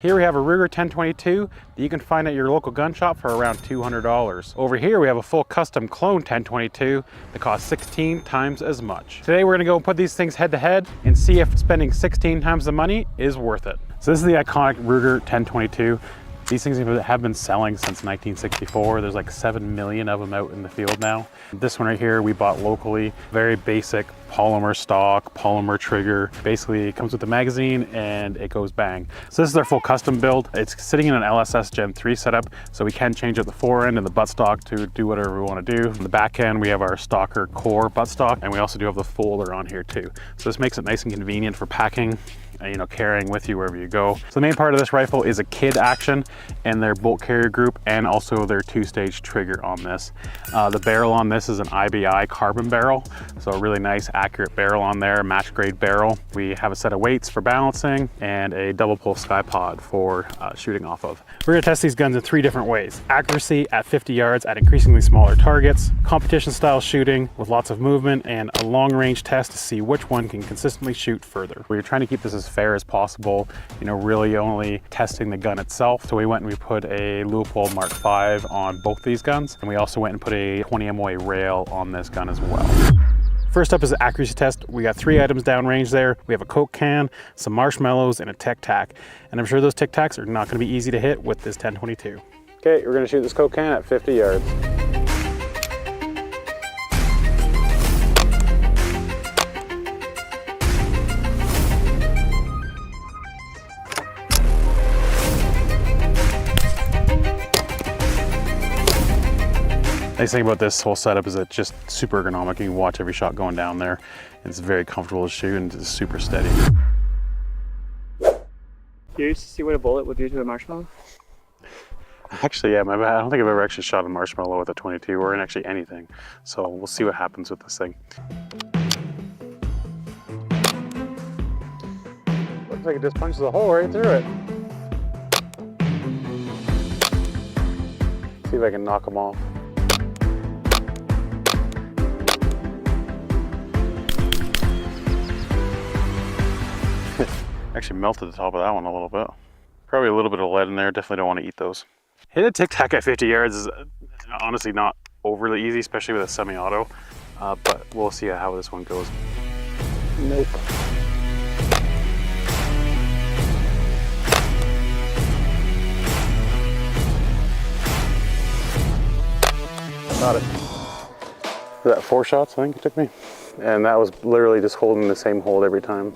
Here we have a Ruger 1022 that you can find at your local gun shop for around $200. Over here we have a full custom clone 1022 that costs 16 times as much. Today we're gonna go and put these things head to head and see if spending 16 times the money is worth it. So this is the iconic Ruger 1022. These things have been selling since 1964. There's like 7 million of them out in the field now. This one right here we bought locally. Very basic polymer stock, polymer trigger. Basically it comes with the magazine and it goes bang. So this is our full custom build. It's sitting in an LSS Gen 3 setup, so we can change out the fore end and the buttstock to do whatever we want to do. On the back end we have our stalker core buttstock, and we also do have the folder on here too. So this makes it nice and convenient for packing, you know, carrying with you wherever you go. So the main part of this rifle is a kid action and their bolt carrier group, and also their 2-stage trigger on this. The barrel on this is an IBI carbon barrel, so a really nice accurate barrel on there, match grade barrel. We have a set of weights for balancing and a double pull sky pod for shooting off of. We're gonna test these guns in 3 different ways. Accuracy at 50 yards at increasingly smaller targets, competition style shooting with lots of movement, and a long range test to see which one can consistently shoot further. We're trying to keep this as fair as possible, you know, really only testing the gun itself. So we went and we put a Leupold Mark V on both these guns, and we also went and put a 20 MOA rail on this gun as well. First up is the accuracy test. We got 3 items downrange there. We have a Coke can, some marshmallows, and a Tic Tac. And I'm sure those Tic Tacs are not gonna be easy to hit with this 1022. Okay, we're gonna shoot this Coke can at 50 yards. Nice thing about this whole setup is it's just super ergonomic. You can watch every shot going down there. It's very comfortable to shoot and it's super steady. Curious to see what a bullet would do to a marshmallow? Actually, yeah, I don't think I've ever actually shot a marshmallow with a 22 or in actually anything. So we'll see what happens with this thing. Looks like it just punches a hole right through it. See if I can knock them off. Actually melted the top of that one a little bit. Probably a little bit of lead in there. Definitely don't want to eat those. Hit a Tic Tac at 50 yards is honestly not overly easy, especially with a semi-auto. But we'll see how this one goes. Nope. Got it. Was that 4 shots, I think it took me? And that was literally just holding the same hold every time.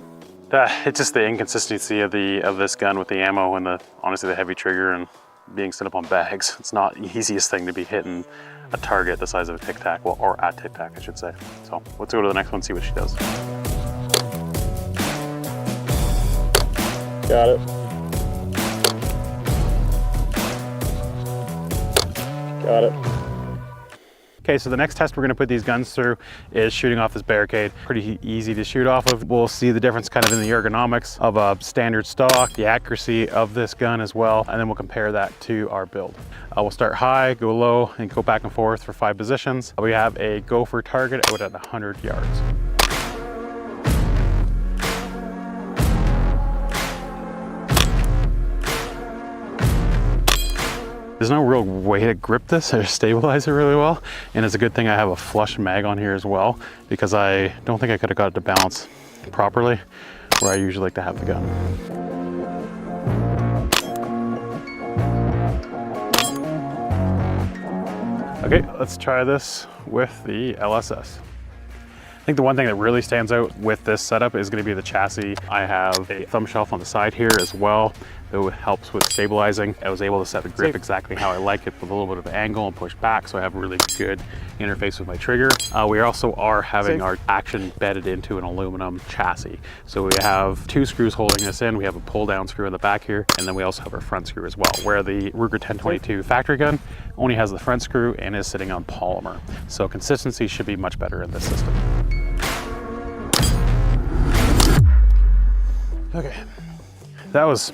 It's just the inconsistency of this gun with the ammo and honestly the heavy trigger and being set up on bags. It's not the easiest thing to be hitting a target the size of a Tic Tac, well, or a Tic Tac I should say. So let's go to the next one and see what she does. Got it. Got it. Okay, so the next test we're gonna put these guns through is shooting off this barricade. Pretty easy to shoot off of. We'll see the difference kind of in the ergonomics of a standard stock, the accuracy of this gun as well, and then we'll compare that to our build. We'll start high, go low, and go back and forth for 5 positions. We have a gopher target out at 100 yards. There's no real way to grip this or stabilize it really well. And it's a good thing I have a flush mag on here as well, because I don't think I could have got it to balance properly where I usually like to have the gun. Okay, let's try this with the LSS. I think the one thing that really stands out with this setup is going to be the chassis. I have a thumb shelf on the side here as well that helps with stabilizing. I was able to set the grip exactly how I like it with a little bit of angle and push back, so I have a really good interface with my trigger. We also are having our action bedded into an aluminum chassis. So we have 2 screws holding this in. We have a pull down screw in the back here, and then we also have our front screw as well, where the Ruger 1022 factory gun only has the front screw and is sitting on polymer. So consistency should be much better in this system. Okay, that was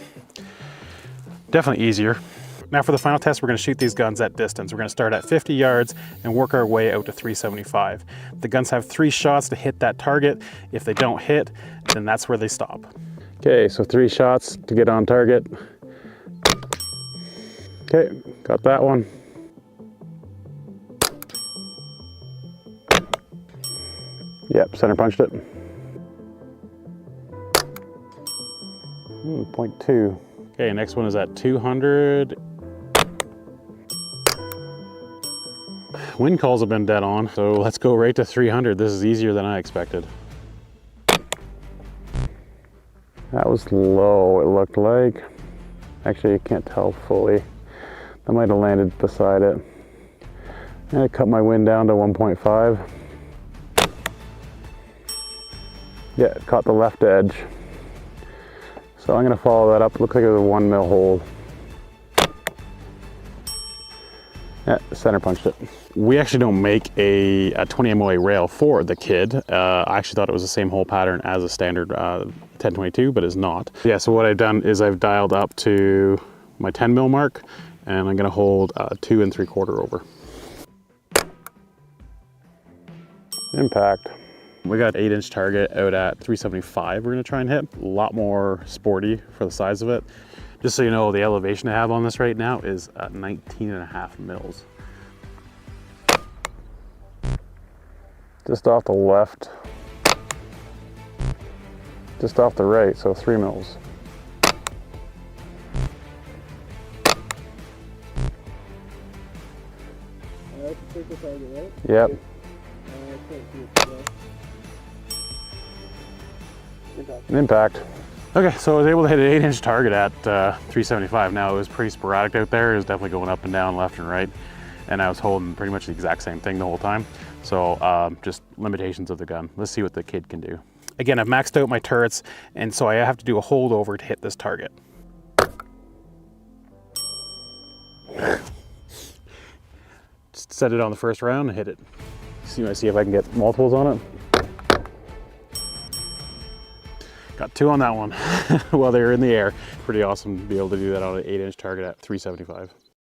definitely easier. Now for the final test, we're gonna shoot these guns at distance. We're gonna start at 50 yards and work our way out to 375. The guns have 3 shots to hit that target. If they don't hit, then that's where they stop. Okay, so 3 shots to get on target. Okay, got that one. Yep, center punched it. 0.2. Okay, next one is at 200. Wind calls have been dead on, so let's go right to 300. This is easier than I expected. That was low, it looked like. Actually, you can't tell fully. I might have landed beside it. And I cut my wind down to 1.5. Yeah, it caught the left edge. So I'm gonna follow that up. Looks like it was a 1 mil hold. Yeah, center punched it. We actually don't make a 20 MOA rail for the Kid. I actually thought it was the same hole pattern as a standard 1022, but it's not. Yeah, so what I've done is I've dialed up to my 10 mil mark, and I'm gonna hold 2 3/4 over. Impact. We got 8-inch target out at 375 we're gonna try and hit. A lot more sporty for the size of it. Just so you know, the elevation I have on this right now is 19.5 mils. Just off the left. Just off the right, so 3 mils. Yep. Impact. Okay, so I was able to hit an 8-inch target at 375. Now it was pretty sporadic out there. It was definitely going up and down, left and right. And I was holding pretty much the exact same thing the whole time. So just limitations of the gun. Let's see what the Kid can do. Again, I've maxed out my turrets, and so I have to do a holdover to hit this target. Just set it on the first round and hit it. See if I can get multiples on it. Got 2 on that one while they were in the air. Pretty awesome to be able to do that on an 8-inch target at 375.